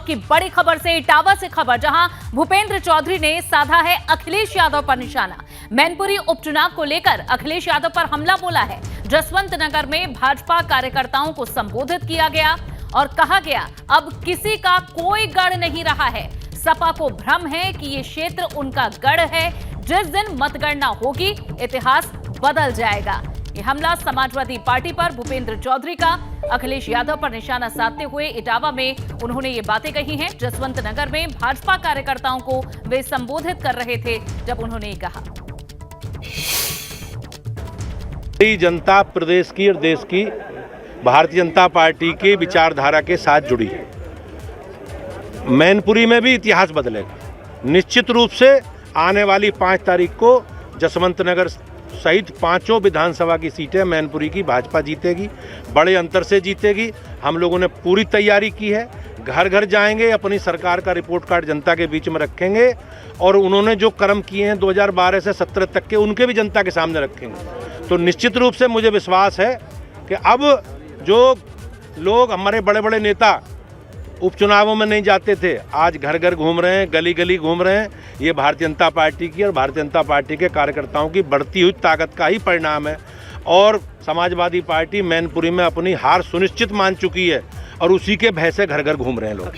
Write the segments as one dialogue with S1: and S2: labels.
S1: वक्त की बड़ी खबर से, इटावा से खबर, जहां भूपेंद्र चौधरी ने साधा है अखिलेश यादव पर निशाना। मैनपुरी उपचुनाव को लेकर अखिलेश यादव पर हमला बोला है। जसवंत नगर में भाजपा कार्यकर्ताओं को संबोधित किया गया और कहा गया अब किसी का कोई गढ़ नहीं रहा है। सपा को भ्रम है कि ये क्षेत्र उनका गढ़ है, जिस दिन मतगणना होगी इतिहास बदल जाएगा। ये हमला समाजवादी पार्टी पर भूपेंद्र चौधरी का अखिलेश यादव पर निशाना साधते हुए इटावा में उन्होंने ये बातें कही हैं। जसवंत नगर में भाजपा कार्यकर्ताओं को वे संबोधित कर रहे थे जब उन्होंने ये कहा।
S2: जनता प्रदेश की और देश की भारतीय जनता पार्टी की विचारधारा के साथ जुड़ी है। मैनपुरी में भी इतिहास बदलेगा। निश्चित रूप से आने वाली 5 तारीख को जसवंत नगर सहित 5 विधानसभा की सीटें मैनपुरी की भाजपा जीतेगी, बड़े अंतर से जीतेगी। हम लोगों ने पूरी तैयारी की है। घर घर जाएंगे, अपनी सरकार का रिपोर्ट कार्ड जनता के बीच में रखेंगे और उन्होंने जो कर्म किए हैं 2012 से 17 तक के, उनके भी जनता के सामने रखेंगे। तो निश्चित रूप से मुझे विश्वास है कि अब जो लोग हमारे बड़े बड़े नेता उपचुनावों में नहीं जाते थे, आज घर घर घूम रहे हैं, गली गली घूम रहे हैं। ये भारतीय जनता पार्टी की और भारतीय जनता पार्टी के कार्यकर्ताओं की बढ़ती हुई ताकत का ही परिणाम है। और समाजवादी पार्टी मैनपुरी में अपनी हार सुनिश्चित मान चुकी है और उसी के भय से घर घर घूम रहे हैं लोग।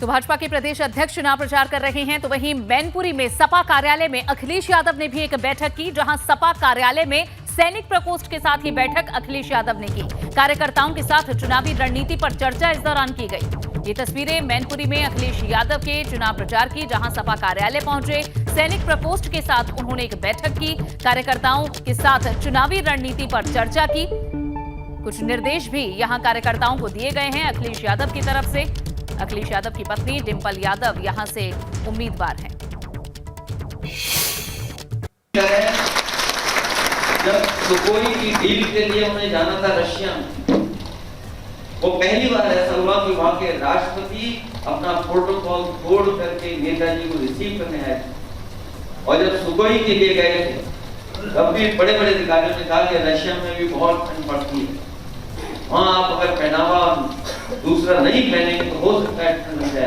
S1: तो भाजपा के प्रदेश अध्यक्ष चुनाव प्रचार कर रहे हैं, तो वहीं मैनपुरी में सपा कार्यालय में अखिलेश यादव ने भी एक बैठक की, जहां सपा कार्यालय में सैनिक प्रकोष्ठ के साथ ही बैठक अखिलेश यादव ने की। कार्यकर्ताओं के साथ चुनावी रणनीति पर चर्चा इस दौरान की गई। ये तस्वीरें मैनपुरी में अखिलेश यादव के चुनाव प्रचार की, जहां सपा कार्यालय पहुंचे सैनिक प्रकोष्ठ के साथ उन्होंने एक बैठक की, कार्यकर्ताओं के साथ चुनावी रणनीति पर चर्चा की। कुछ निर्देश भी यहां कार्यकर्ताओं को दिए गए हैं अखिलेश यादव की तरफ से। अखिलेश यादव की पत्नी डिंपल यादव यहां से उम्मीदवार हैं।
S3: जब सुखोई की डील के लिए उन्हें जाना था रशिया में, वो पहली बार ऐसा हुआ कि वहां के राष्ट्रपति अपना प्रोटोकॉल तोड़ करके नेताजी को रिसीव करने आए। और जब सुखोई के लिए गए थे तब भी बड़े बड़े अधिकारियों ने कहा कि रशिया में भी बहुत ठंड पड़ती है, वहां आप अगर पहनावा दूसरा नहीं पहनेंगे तो हो सकता है ठंड लग जाए।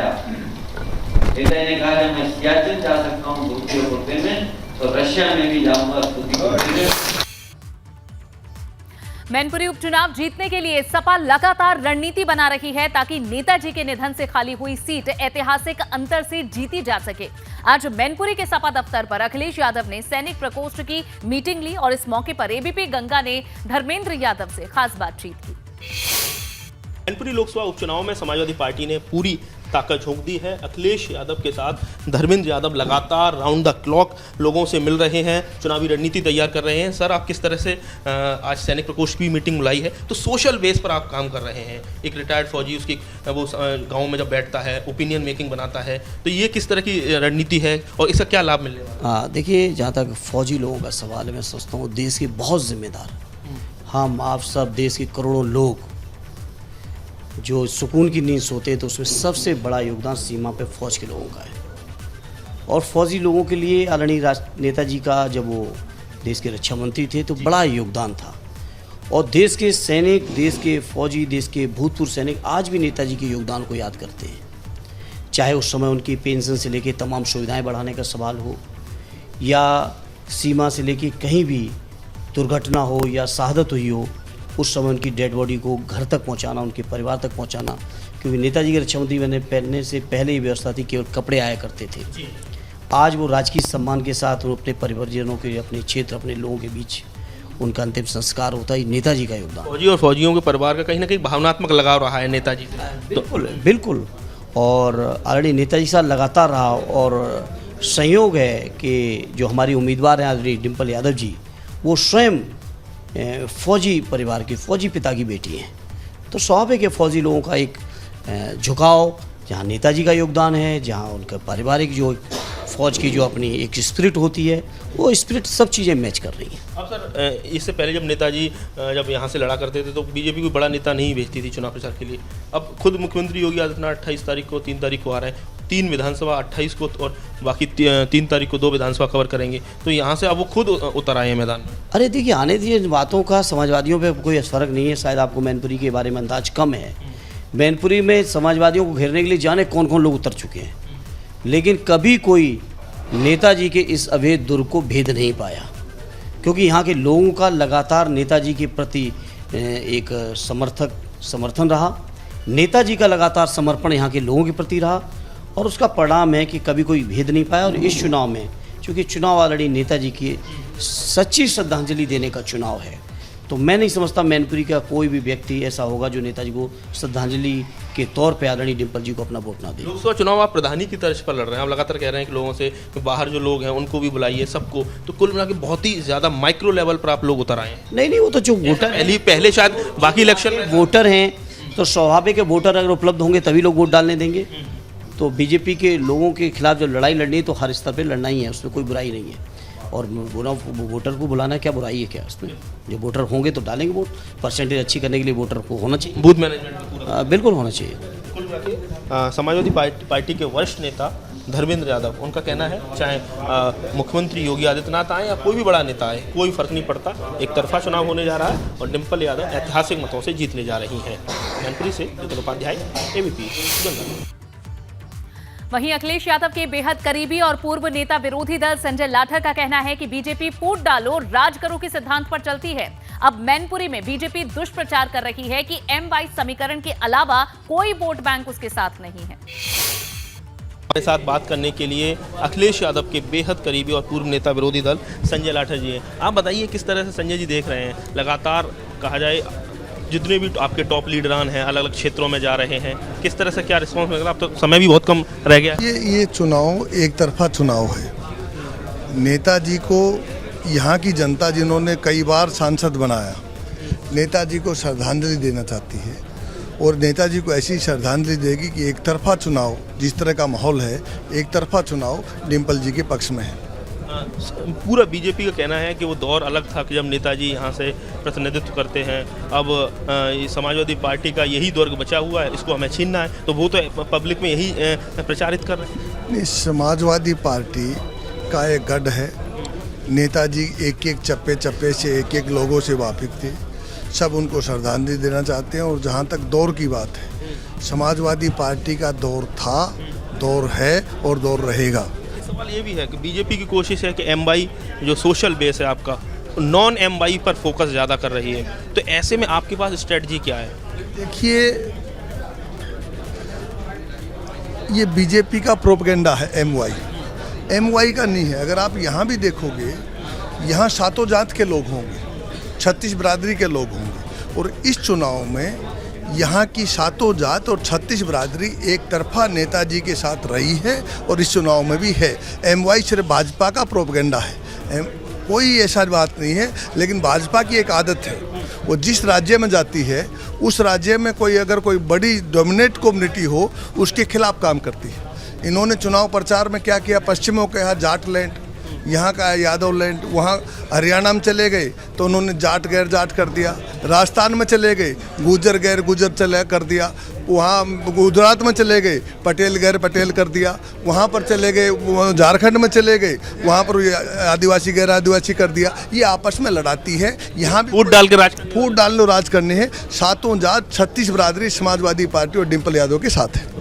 S3: नेताजी ने कहा जब मैं सियाचिन जा सकता हूँ धूप होते में, तो रशिया में भी जाऊंगा।
S1: मैनपुरी उपचुनाव जीतने के लिए सपा लगातार रणनीति बना रही है ताकि नेताजी के निधन से खाली हुई सीट ऐतिहासिक अंतर से जीती जा सके। आज मैनपुरी के सपा दफ्तर पर अखिलेश यादव ने सैनिक प्रकोष्ठ की मीटिंग ली और इस मौके पर एबीपी गंगा ने धर्मेंद्र यादव से खास बातचीत की।
S4: मैनपुरी लोकसभा उपचुनाव में समाजवादी पार्टी ने पूरी ताकत झोंक दी है। अखिलेश यादव के साथ धर्मेंद्र यादव लगातार राउंड द क्लॉक लोगों से मिल रहे हैं, चुनावी रणनीति तैयार कर रहे हैं। सर, आप किस तरह से आज सैनिक प्रकोष्ठ की मीटिंग बुलाई है, तो सोशल बेस पर आप काम कर रहे हैं। एक रिटायर्ड फौजी उसकी वो गाँव में जब बैठता है ओपिनियन मेकिंग बनाता है, तो ये किस तरह की रणनीति है और इसका क्या लाभ मिलने वाला है?
S5: देखिए, जहाँ तक फौजी लोगों का सवाल है, मैं सोचता हूँ देश के बहुत जिम्मेदार हम आप सब, देश के करोड़ों लोग जो सुकून की नींद सोते हैं, तो उसमें सबसे बड़ा योगदान सीमा पे फौज के लोगों का है। और फौजी लोगों के लिए आदरणीय नेताजी का जब वो देश के रक्षा मंत्री थे तो बड़ा योगदान था। और देश के सैनिक, देश के फौजी, देश के भूतपूर्व सैनिक आज भी नेताजी के योगदान को याद करते हैं। चाहे उस समय उनकी पेंशन से लेके तमाम सुविधाएं बढ़ाने का सवाल हो, या सीमा से लेके कहीं भी दुर्घटना हो या शहादत हुई हो, उस समय उनकी डेड बॉडी को घर तक पहुंचाना, उनके परिवार तक पहुंचाना। क्योंकि नेताजी के रक्षा मंत्री बनने पहनने से पहले ही व्यवस्था थी, केवल कपड़े आया करते थे। आज वो राजकीय सम्मान के साथ वो अपने परिवारजनों के, अपने क्षेत्र, अपने लोगों के बीच उनका अंतिम संस्कार होता है। नेताजी का योगदान।
S4: फौजी और फौजियों के परिवार का कहीं ना कहीं भावनात्मक लगाव रहा है नेताजी से।
S5: बिल्कुल बिल्कुल। और आदरणीय नेताजी के साथ लगातार रहा। और संयोग है कि जो हमारी उम्मीदवार हैं आदरणीय डिंपल यादव जी, वो स्वयं फौजी परिवार की, फौजी पिता की बेटी हैं। तो स्वाभाविक है फौजी लोगों का एक झुकाव, जहाँ नेताजी का योगदान है, जहाँ उनका पारिवारिक जो फौज की जो अपनी एक स्पिरिट होती है, वो स्पिरिट सब चीज़ें मैच कर रही हैं।
S4: अब सर, इससे पहले जब नेताजी जब यहाँ से लड़ा करते थे तो बीजेपी कोई बड़ा नेता नहीं भेजती थी चुनाव प्रचार के लिए। अब खुद मुख्यमंत्री योगी आदित्यनाथ 28 तारीख को 3 तारीख को आ रहे हैं, 3 विधानसभा 28 को और बाकी 3 तारीख को 2 विधानसभा कवर करेंगे, तो यहाँ से अब वो खुद उतर आए हैं मैदान में।
S5: अरे देखिए, आने दीजिए बातों का, समाजवादियों पे कोई फर्क नहीं है। शायद आपको मैनपुरी के बारे में अंदाज कम है, मैनपुरी में समाजवादियों को घेरने के लिए जाने कौन कौन लोग उतर चुके हैं, लेकिन कभी कोई नेताजी के इस अवैध दुर्ग को भेद नहीं पाया, क्योंकि यहाँ के लोगों का लगातार नेताजी के प्रति एक समर्थन रहा, नेताजी का लगातार समर्पण यहाँ के लोगों के प्रति रहा, और उसका परिणाम है कि कभी कोई भेद नहीं पाया। और इस चुनाव में चूँकि चुनाव ऑलरेडी नेताजी की सच्ची श्रद्धांजलि देने का चुनाव है, तो मैं नहीं समझता मैनपुरी का कोई भी व्यक्ति ऐसा होगा जो नेताजी को श्रद्धांजलि के तौर पे आदरणीय डिम्पल जी को अपना वोट ना दे।
S4: लोकसभा चुनाव आप प्रधानी की तर्ज पर लड़ रहे हैं, आप लगातार कह रहे हैं कि लोगों से कि बाहर जो लोग हैं उनको भी बुलाइए, सबको, तो कुल मिला के बहुत ही ज़्यादा माइक्रो लेवल पर आप लोग उतर आए हैं।
S5: नहीं, वो तो जो वोटर
S4: पहले शायद बाकी इलेक्शन में
S5: वोटर हैं, तो स्वाभाविक है वोटर अगर उपलब्ध होंगे तभी लोग वोट डालने देंगे। तो बीजेपी के लोगों के खिलाफ जो लड़ाई लड़नी है तो हर स्तर पे लड़ना ही है, उसमें कोई बुराई नहीं है। और वोटर को बुलाना क्या बुराई है क्या उसमें? जो वोटर होंगे तो डालेंगे वोट, परसेंटेज अच्छी करने के लिए वोटर को होना चाहिए,
S4: बूथ मैनेजमेंट
S5: बिल्कुल होना चाहिए।
S4: समाजवादी पार्टी के वरिष्ठ नेता धर्मेंद्र यादव, उनका कहना है चाहे मुख्यमंत्री योगी आदित्यनाथ आए या कोई भी बड़ा नेता आए, कोई फर्क नहीं पड़ता, एक तरफा चुनाव होने जा रहा है और डिम्पल यादव ऐतिहासिक मतों से जीतने जा रही हैं। मैनपुरी से नितिन उपाध्याय, एबीपी गंगा।
S1: वहीं अखिलेश यादव के बेहद करीबी और पूर्व नेता विरोधी दल संजय लाठर का कहना है कि बीजेपी फूट डालो राज करो के सिद्धांत पर चलती है। अब मैनपुरी में बीजेपी दुष्प्रचार कर रही है कि M22 समीकरण के अलावा कोई वोट बैंक उसके साथ नहीं है।
S4: हमारे साथ बात करने के लिए अखिलेश यादव के बेहद करीबी और पूर्व नेता विरोधी दल संजय लाठर जी हैं। आप बताइए किस तरह से संजय जी देख रहे हैं, लगातार कहा जाए जितने भी आपके टॉप लीडरान हैं अलग अलग क्षेत्रों में जा रहे हैं, किस तरह से क्या रिस्पॉन्स मिलेगा? अब तो समय भी बहुत कम रह गया।
S6: ये चुनाव एक तरफा चुनाव है। नेताजी को यहाँ की जनता जिन्होंने कई बार सांसद बनाया, नेताजी को श्रद्धांजलि देना चाहती है और नेताजी को ऐसी श्रद्धांजलि देगी कि एक तरफा चुनाव, जिस तरह का माहौल है, एक तरफा चुनाव डिम्पल जी के पक्ष में है।
S4: पूरा बीजेपी का कहना है कि वो दौर अलग था कि जब नेताजी यहाँ से प्रतिनिधित्व करते हैं, अब समाजवादी पार्टी का यही दौर बचा हुआ है, इसको हमें छीनना है, तो वो तो पब्लिक में यही प्रचारित कर रहे हैं।
S6: समाजवादी पार्टी का एक गढ़ है, नेताजी एक एक चप्पे चप्पे से एक एक लोगों से वाकिफ थे, सब उनको श्रद्धांजलि देना चाहते हैं। और जहाँ तक दौर की बात है, समाजवादी पार्टी का दौर था, दौर है और दौर रहेगा।
S4: सवाल ये भी है कि बीजेपी की कोशिश है कि M22 जो सोशल बेस है आपका, नॉन M22 पर फोकस ज़्यादा कर रही है, तो ऐसे में आपके पास स्ट्रेटजी क्या है?
S6: देखिए, ये बीजेपी का प्रोपेगेंडा है M22 का नहीं है। अगर आप यहाँ भी देखोगे, यहाँ सातों जात के लोग होंगे, 36 बिरादरी के लोग होंगे, और इस चुनाव में यहाँ की सातों जात और 36 बिरादरी एक तरफा नेताजी के साथ रही है और इस चुनाव में भी है। M22 सिर्फ भाजपा का प्रोपेगेंडा है, कोई ऐसा बात नहीं है। लेकिन भाजपा की एक आदत है, वो जिस राज्य में जाती है उस राज्य में अगर कोई बड़ी डोमिनेट कम्युनिटी हो उसके खिलाफ काम करती है। इन्होंने चुनाव प्रचार में क्या किया, पश्चिमों के यहाँ जाट लैंड, यहाँ का यादव लैंड, वहाँ हरियाणा में चले गए तो उन्होंने जाट गैर जाट कर दिया, राजस्थान में चले गए गुजर गैर गुजर चले कर दिया, वहाँ गुजरात में चले गए पटेल गैर पटेल कर दिया, वहाँ पर चले गए झारखंड में चले गए वहाँ पर आदिवासी गैर आदिवासी कर दिया। ये आपस में लड़ाती है, यहाँ
S4: फूट डाल के
S6: फूट डाल लो राज करने हैं। सातों जात 36 बिरादरी समाजवादी पार्टी और डिम्पल यादव के साथ है।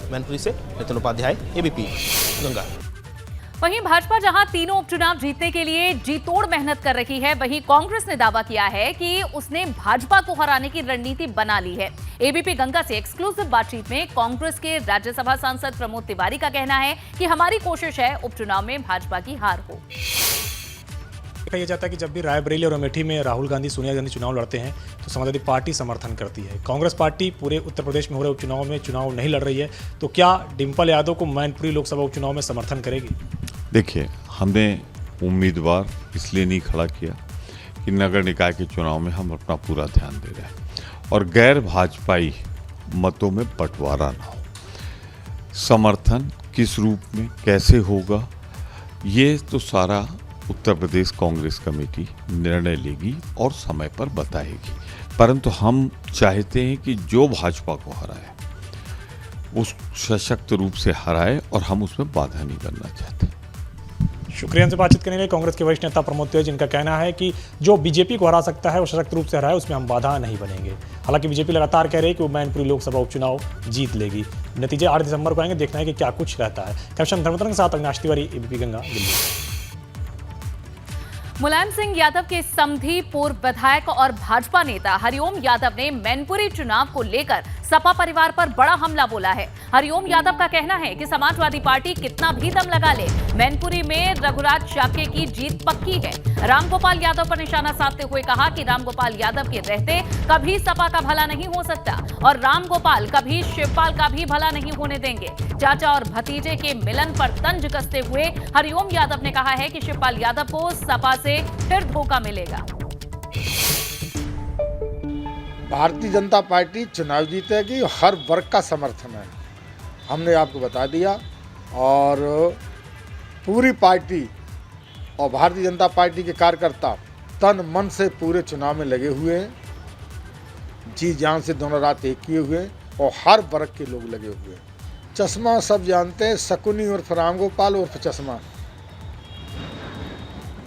S4: मैनपुरी से नितिन उपाध्याय, एबीपी गंगा।
S1: वहीं भाजपा जहां तीनों उपचुनाव जीतने के लिए जी तोड़ मेहनत कर रही है, वहीं कांग्रेस ने दावा किया है कि उसने भाजपा को हराने की रणनीति बना ली है। एबीपी गंगा से एक्सक्लूसिव बातचीत में कांग्रेस के राज्यसभा सांसद प्रमोद तिवारी का कहना है कि हमारी कोशिश है उपचुनाव में भाजपा की हार हो।
S7: देखा यह जाता है कि जब भी रायबरेली और अमेठी में राहुल गांधी सोनिया गांधी चुनाव लड़ते हैं तो समाजवादी पार्टी समर्थन करती है। कांग्रेस पार्टी पूरे उत्तर प्रदेश में हो रहे उपचुनाव में चुनाव नहीं लड़ रही है, तो क्या डिम्पल यादव को मैनपुरी लोकसभा उपचुनाव में समर्थन करेगी?
S8: देखिए, हमने उम्मीदवार इसलिए नहीं खड़ा किया कि नगर निकाय के चुनाव में हम अपना पूरा ध्यान दे रहे हैं और गैर भाजपाई मतों में बंटवारा ना हो। समर्थन किस रूप में कैसे होगा, ये तो सारा उत्तर प्रदेश कांग्रेस कमेटी निर्णय लेगी और समय पर बताएगी। परंतु हम चाहते हैं कि जो भाजपा को हराए उस सशक्त रूप से हराए और हम उसमें बाधा नहीं बनना चाहते।
S7: शुक्रिया हमसे बातचीत करने के लिए कांग्रेस के वरिष्ठ नेता प्रमोद तिवारी, जिनका कहना है कि जो बीजेपी को हरा सकता है वो सशक्त रूप से हराए, उसमें हम बाधा नहीं बनेंगे। हालांकि बीजेपी लगातार कह रही है कि वो मैनपुरी लोकसभा उपचुनाव जीत लेगी। नतीजे 8 दिसंबर को आएंगे, देखना है कि क्या कुछ रहता है। कैप्शन धर्मतरन के साथ अविनाश तिवारी, एबीपी गंगा, दिल्ली।
S1: मुलायम सिंह यादव के समधी पूर्व विधायक और भाजपा नेता हरिओम यादव ने मैनपुरी चुनाव को लेकर सपा परिवार पर बड़ा हमला बोला है। हरिओम यादव का कहना है कि समाजवादी पार्टी कितना भी दम लगा ले, मैनपुरी में रघुराज शाक्य की जीत पक्की है। रामगोपाल यादव पर निशाना साधते हुए कहा कि रामगोपाल यादव के रहते कभी सपा का भला नहीं हो सकता और रामगोपाल कभी शिवपाल का भी भला नहीं होने देंगे। चाचा और भतीजे के मिलन पर तंज कसते हुए हरिओम यादव ने कहा है कि शिवपाल यादव को सपा से फिर धोखा मिलेगा।
S9: भारतीय जनता पार्टी चुनाव जीतेगी, हर वर्ग का समर्थन है, हमने आपको बता दिया। और पूरी पार्टी और भारतीय जनता पार्टी के कार्यकर्ता तन मन से पूरे चुनाव में लगे हुए हैं, जी जान से दोनों रात एक किए हुए हैं और हर वर्ग के लोग लगे हुए हैं। चश्मा सब जानते हैं, शकुनी उर्फ रामगोपाल उर्फ चश्मा,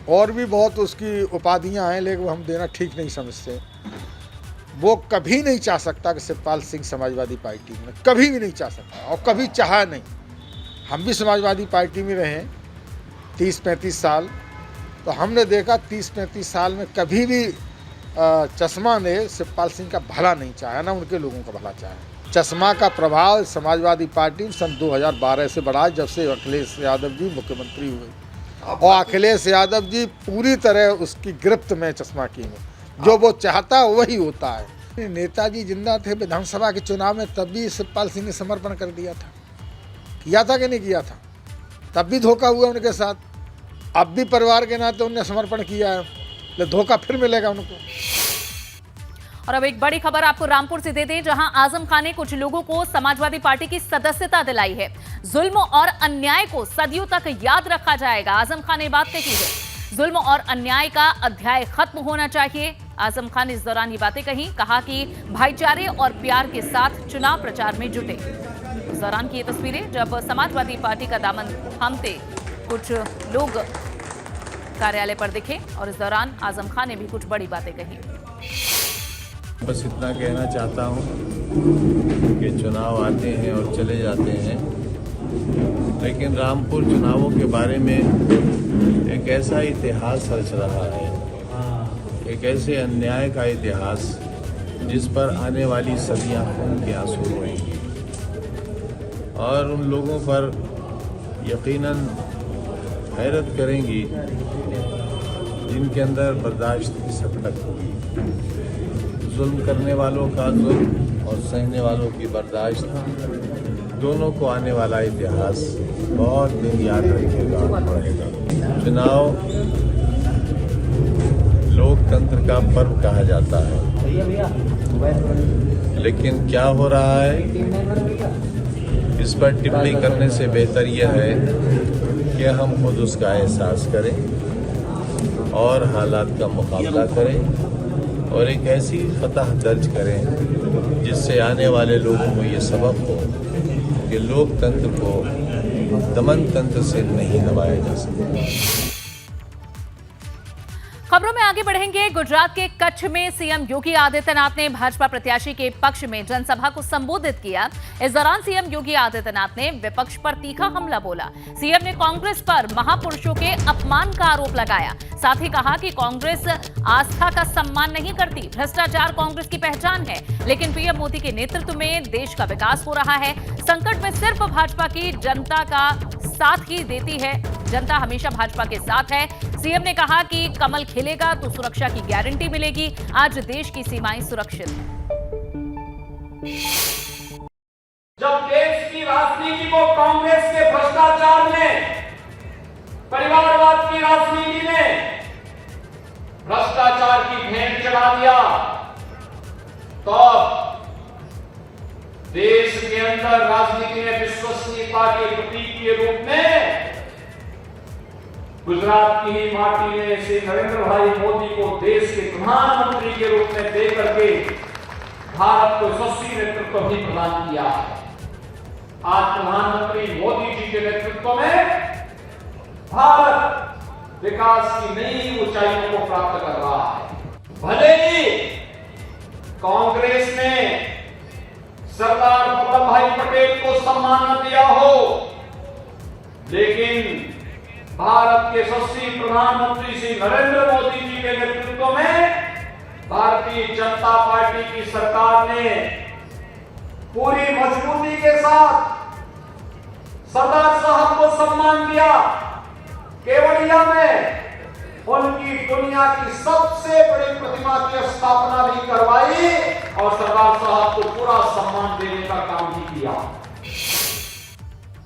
S9: और भी बहुत उसकी उपाधियां हैं, लेकिन वो हम देना ठीक नहीं समझते। वो कभी नहीं चाह सकता कि शिवपाल सिंह समाजवादी पार्टी में, कभी भी नहीं चाह सकता और कभी चाहा नहीं। हम भी समाजवादी पार्टी में रहे 30-35 साल, तो हमने देखा 30-35 साल में कभी भी चश्मा ने शिवपाल सिंह का भला नहीं चाहा, ना उनके लोगों का भला चाहा। चश्मा का प्रभाव समाजवादी पार्टी सन 2012 से बढ़ा, जब से अखिलेश यादव जी मुख्यमंत्री हुए और अखिलेश यादव जी पूरी तरह उसकी गिरफ्त में चश्मा की में, जो वो चाहता है वही होता है। नेताजी जिंदा थे विधानसभा के चुनाव में, तब भी शिवपाल सिंह ने समर्पण कर दिया था, किया था कि नहीं किया था? तब भी धोखा हुआ उनके साथ, अब भी परिवार के नाते उन्होंने समर्पण किया है, लेकिन धोखा फिर मिलेगा उनको।
S1: और अब एक बड़ी खबर आपको रामपुर से दे दें, जहां आजम खान ने कुछ लोगों को समाजवादी पार्टी की सदस्यता दिलाई है। जुल्म और अन्याय को सदियों तक याद रखा जाएगा, आजम खान ने बात कही है। जुल्म और अन्याय का अध्याय खत्म होना चाहिए। आजम खान ने इस दौरान ये बातें कही, कहा कि भाईचारे और प्यार के साथ चुनाव प्रचार में जुटे। इस दौरान की ये तस्वीरें जब समाजवादी पार्टी का दामन थामते कुछ लोग कार्यालय पर दिखे और इस दौरान आजम खान ने भी कुछ बड़ी बातें कही।
S10: बस इतना कहना चाहता हूँ कि चुनाव आते हैं और चले जाते हैं, लेकिन रामपुर चुनावों के बारे में एक ऐसा इतिहास रच रहा है, एक ऐसे अन्याय का इतिहास जिस पर आने वाली सदियां खून के आंसू रोएंगी और उन लोगों पर यकीनन हैरत करेंगी जिनके अंदर बर्दाश्त की सकत होगी। जुल्म करने वालों का जुल्म और सहने वालों की बर्दाश्त, दोनों को आने वाला इतिहास बहुत दिन याद रखेगा और पढ़ेगा। चुनाव लोकतंत्र का पर्व कहा जाता है, लेकिन क्या हो रहा है इस पर टिप्पणी करने से बेहतर यह है कि हम खुद उसका एहसास करें और हालात का मुकाबला करें और एक ऐसी फतह दर्ज करें जिससे आने वाले लोगों को ये सबक हो कि लोकतंत्र को दमन तंत्र से नहीं दबाया जा सकता।
S1: खबरों में आगे बढ़ेंगे। गुजरात के कच्छ में सीएम योगी आदित्यनाथ ने भाजपा प्रत्याशी के पक्ष में जनसभा को संबोधित किया। इस दौरान सीएम योगी आदित्यनाथ ने विपक्ष पर तीखा हमला बोला। सीएम ने कांग्रेस पर महापुरुषों के अपमान का आरोप लगाया। साथ ही कहा कि कांग्रेस आस्था का सम्मान नहीं करती, भ्रष्टाचार कांग्रेस की पहचान है, लेकिन पीएम मोदी के नेतृत्व में देश का विकास हो रहा है। संकट में सिर्फ भाजपा की जनता का साथ ही देती है, जनता हमेशा भाजपा के साथ है। सीएम ने कहा कि कमल खिलेगा तो सुरक्षा की गारंटी मिलेगी। आज देश की सीमाएं सुरक्षित हैं।
S11: जब देश की राजनीति को कांग्रेस के भ्रष्टाचार ने, परिवारवाद की राजनीति ने भ्रष्टाचार की भेंट चढ़ा दिया, तो देश के अंदर राजनीति में विश्वसनीयता के प्रतीक के रूप में गुजरात की ही माटी ने श्री नरेंद्र भाई मोदी को देश के प्रधानमंत्री के रूप में देकर के भारत को यशस्वी नेतृत्व भी प्रदान किया। आज प्रधानमंत्री मोदी जी के नेतृत्व में भारत विकास की नई ऊंचाइयों को प्राप्त कर रहा है। भले ही कांग्रेस ने सरदार वल्लभ भाई पटेल को सम्मान न दिया हो, लेकिन भारत के यशस्वी प्रधानमंत्री श्री नरेंद्र मोदी जी के नेतृत्व में भारतीय जनता पार्टी की सरकार ने पूरी मजबूती के साथ सरदार साहब को सम्मान दिया। केवड़िया में उनकी दुनिया की सबसे बड़ी प्रतिमा की स्थापना भी करवाई और सरदार साहब को पूरा सम्मान देने का काम भी किया।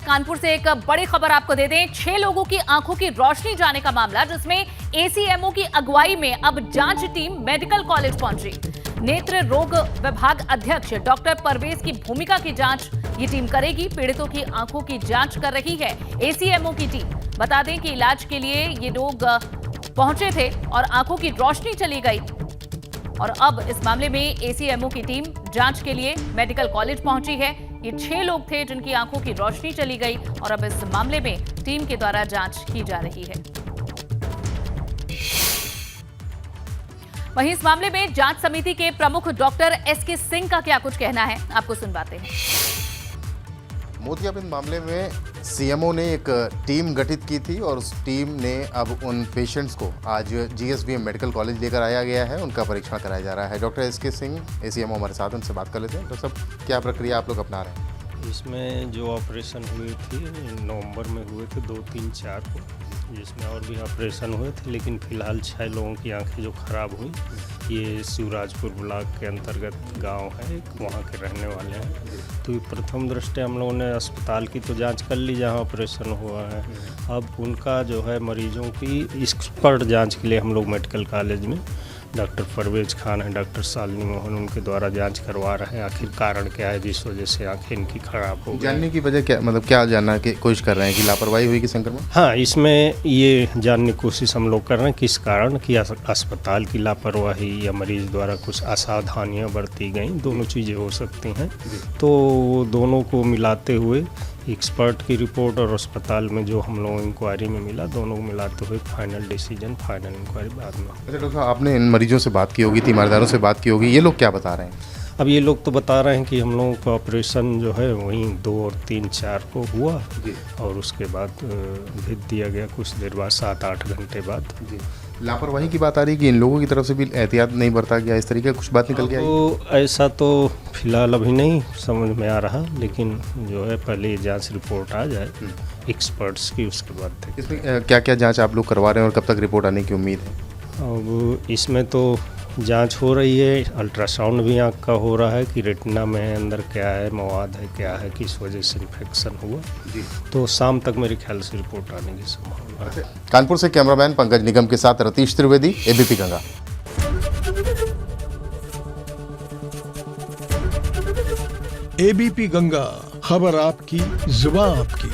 S1: कानपुर से एक बड़ी खबर आपको दे दें। 6 लोगों की आंखों की रोशनी जाने का मामला, जिसमें एसीएमओ की अगुवाई में अब जांच टीम मेडिकल कॉलेज पहुंची। नेत्र रोग विभाग अध्यक्ष डॉक्टर परवेज की भूमिका की जांच ये टीम करेगी। पीड़ितों की आंखों की जांच कर रही है एसीएमओ की टीम। बता दें कि इलाज के लिए ये लोग पहुंचे थे और आंखों की रोशनी चली गई, और अब इस मामले में एसीएमओ की टीम जांच के लिए मेडिकल कॉलेज पहुंची है। ये 6 लोग थे जिनकी आंखों की रोशनी चली गई, और अब इस मामले में टीम के द्वारा जांच की जा रही है। वहीं इस मामले में जांच समिति के प्रमुख डॉक्टर एसके सिंह का क्या कुछ कहना है, आपको सुनवाते हैं।
S12: मोतियाबिंद मामले में सीएमओ ने एक टीम गठित की थी और उस टीम ने अब उन पेशेंट्स को आज जीएसवीएम मेडिकल कॉलेज लेकर आया गया है। उनका परीक्षण कराया जा रहा है। डॉक्टर एसके सिंह एसीएमओ हमारे साथ, उनसे बात कर लेते हैं। डॉक्टर साहब, क्या प्रक्रिया आप लोग अपना रहे हैं?
S13: इसमें जो ऑपरेशन हुए थे नवंबर में हुए थे 2, 3, 4 को, जिसमें और भी ऑपरेशन हुए थे, लेकिन फिलहाल 6 लोगों की आंखें जो खराब हुई, ये शिवराजपुर ब्लॉक के अंतर्गत गांव है, वहाँ के रहने वाले हैं। तो प्रथम दृष्टया हम लोगों ने अस्पताल की तो जांच कर ली जहाँ ऑपरेशन हुआ है। अब उनका जो है मरीजों की एक्सपर्ट जांच के लिए हम लोग मेडिकल कॉलेज में डॉक्टर परवेज खान है, डॉक्टर शालिनी मोहन, उनके द्वारा जांच करवा रहे हैं। आखिर कारण क्या है जिस वजह से आंखें इनकी खराब हो गई।
S12: जानने की वजह क्या, मतलब क्या जानना की कोशिश कर रहे हैं कि लापरवाही हुई कि संक्रमण?
S13: हाँ, इसमें ये जानने की कोशिश हम लोग कर रहे हैं किस कारण कि अस्पताल की लापरवाही या मरीज द्वारा कुछ असावधानियाँ बरती गई, दोनों चीज़ें हो सकती हैं। तो दोनों को मिलाते हुए एक्सपर्ट की रिपोर्ट और अस्पताल में जो हम लोग इंक्वायरी में मिला, दोनों को मिलाते हुए फाइनल डिसीजन, फाइनल इंक्वायरी बाद में।
S12: अच्छा डॉक्टर साहब, आपने इन मरीजों से बात की होगी, तीमारदारों से बात की होगी, ये लोग क्या बता रहे हैं?
S13: अब ये लोग तो बता रहे हैं कि हम लोगों का ऑपरेशन जो है वहीं 2 और 3, 4 को हुआ और उसके बाद भेज दिया गया कुछ देर बाद, 7-8 घंटे बाद।
S12: लापरवाही की बात आ रही है कि इन लोगों की तरफ से भी एहतियात नहीं बरता गया, इस तरीके कुछ बात निकल गया?
S13: तो ऐसा तो फिलहाल अभी नहीं समझ में आ रहा, लेकिन जो है पहले जांच रिपोर्ट आ जाए एक्सपर्ट्स की, उसके बाद देखें।
S12: इसमें क्या क्या जांच आप लोग करवा रहे हैं और कब तक रिपोर्ट आने की उम्मीद है?
S13: अब इसमें तो जांच हो रही है, अल्ट्रासाउंड भी आँख का हो रहा है कि रेटिना में अंदर क्या है, मवाद है, क्या है, किस वजह से इन्फेक्शन हुआ। तो शाम तक मेरे ख्याल से रिपोर्ट आने की संभावना है।
S12: कानपुर से कैमरामैन पंकज निगम के साथ रतीश त्रिवेदी, एबीपी गंगा।
S14: एबीपी गंगा, खबर आपकी, जुबान आपकी।